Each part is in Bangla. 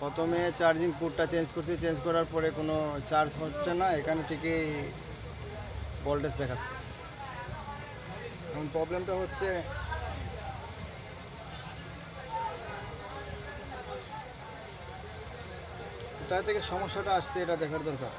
প্রথমে চার্জিং পোর্টটা চেঞ্জ করছি, চেঞ্জ করার পরে কোনো চার্জ হচ্ছে না, এখানে ঠিকই ভোল্টেজ দেখাচ্ছে। এখন প্রবলেমটা হচ্ছে কোথা থেকে সমস্যাটা আসছে এটা দেখার দরকার।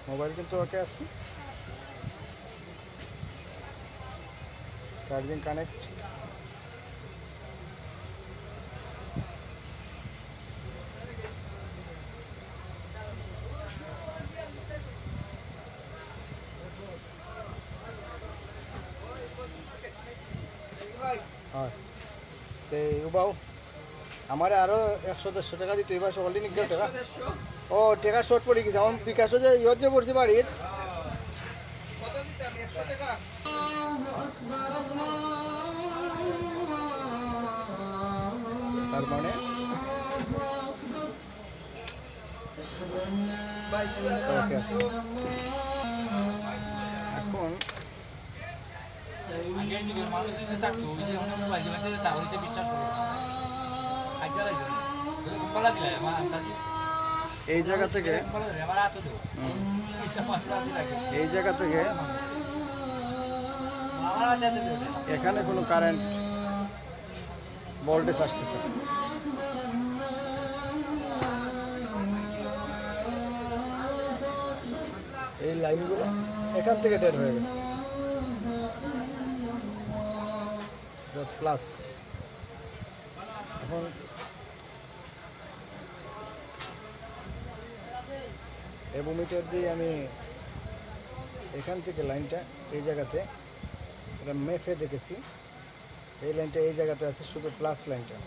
মোবাইল কিন্তু ওকে আছে, চার্জিং কানেক্ট। হয় তো উবাও আমার আরো 100-150 টাকা দিতে এবার সকালে নিয়ে টাকা। ও টাকা শর্ট পড়ে গেছে আমার বিকাশও যে ইয়ত যে পড়ছি বাড়ির। তার মানে এখন এই জায়গা থেকে এখানে কোনো কারেন্ট ভোল্টেজ আসতেছে। এই লাইনগুলো এখান থেকে ডেড হয়ে গেছে, প্লাস। এখন অ্যাবোমিটার দিয়ে আমি এখান থেকে লাইনটা এই জায়গাতে এটা মেপে দেখেছি, এই লাইনটা এই জায়গাতে আছে, শুধু প্লাস লাইনটা,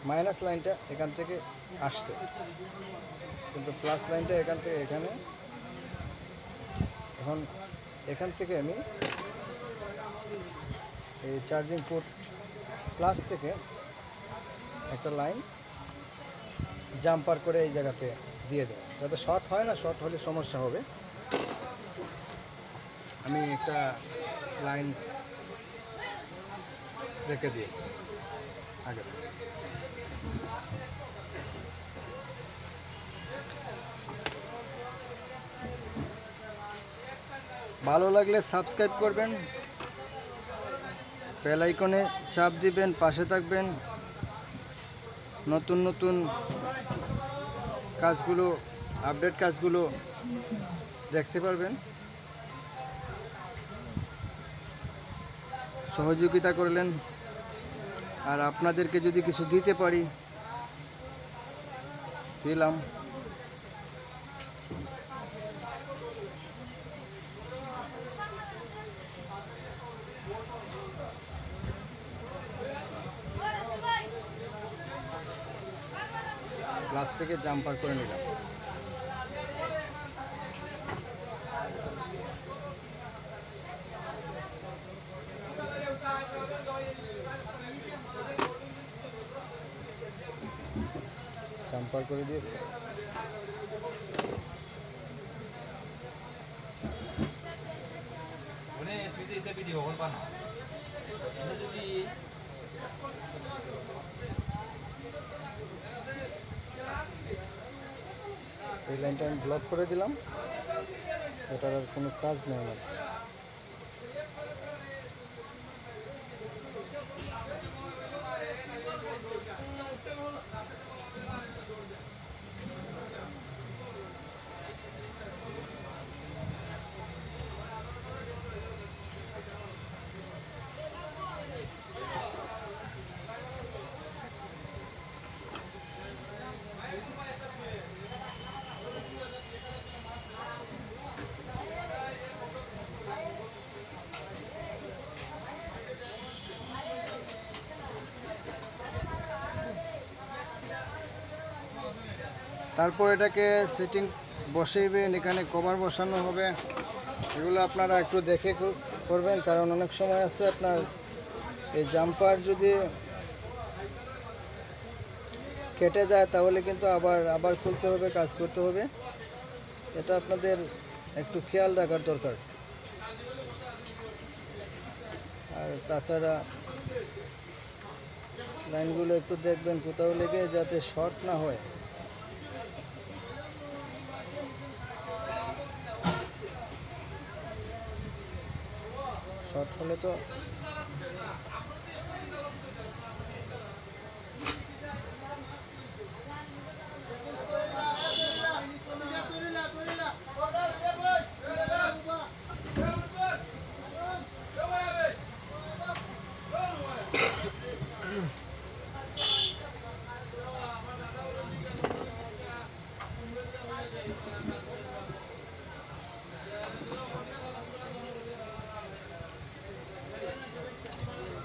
মাইনাস লাইনটা এখান থেকে আসছে, কিন্তু প্লাস লাইনটা এখান থেকে এখানে। এখন এখান থেকে আমি এই চার্জিং পোর্ট প্লাস থেকে একটা লাইন জাম্পার করে এই জায়গাতে দিয়ে দেবো, যাতে শর্ট হয় না, শর্ট হলে সমস্যা হবে। আমি একটা লাইন রেখে দিয়েছি আগে। ভালো লাগলে সাবস্ক্রাইব করবেন, বেল আইকনে চাপ দিবেন, পাশে থাকবেন, নতুন নতুন কাজগুলো, আপডেট কাজগুলো দেখতে পারবেন। সহযোগিতা করলেন, আর আপনাদেরকে যদি কিছু দিতে পারি দিলাম। ক্লাস থেকে জাম্পার করে নিলাম। জাম্পার করে দিয়েছে। এই লাইনটা আমি ব্লক করে দিলাম, এটার আর কোনো কাজ নেই আমার। তারপর এটাকে সেটিং বসাইবেন, এখানে কভার বসানো হবে। এগুলো আপনারা একটু দেখে করবেন, কারণ অনেক সময় আছে আপনার এই জাম্পার যদি কেটে যায় তাহলে কিন্তু আবার খুলতে হবে, কাজ করতে হবে। এটা আপনাদের একটু খেয়াল রাখার দরকার। আর তাছাড়া লাইনগুলো একটু দেখবেন কোথাও লেগে যাতে শর্ট না হয়। শর্ট হলে তো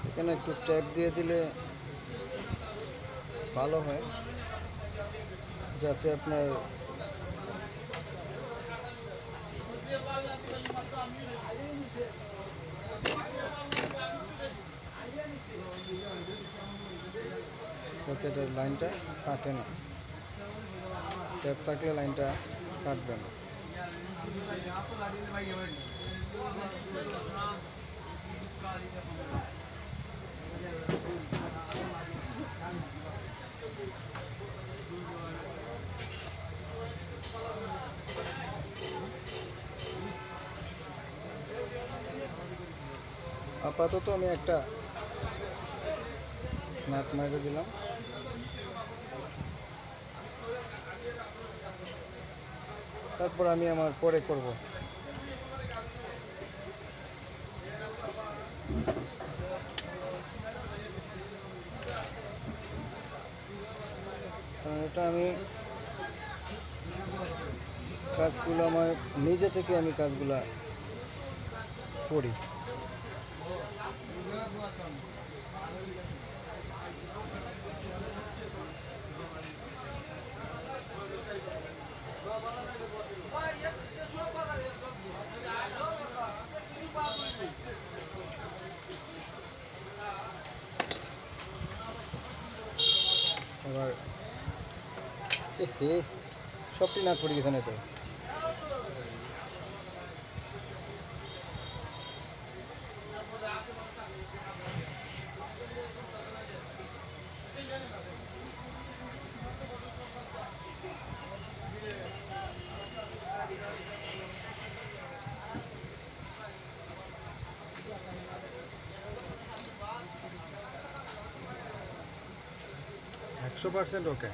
এখানে একটু ট্যাপ দিয়ে দিলে ভালো হয়, যাতে আপনার যাতে এটার লাইনটা কাটে না। ট্যাপ থাকলে লাইনটা কাটবে না। আপাতত আমি একটা নাট মাইরে দিলাম। তারপর আমি আমার পরে করব। কারণ এটা আমি কাজগুলো আমার নিজে থেকে আমি কাজগুলা করি। এবার সবটি নাট পড়ে গেছে না তো। একশো% ওকে।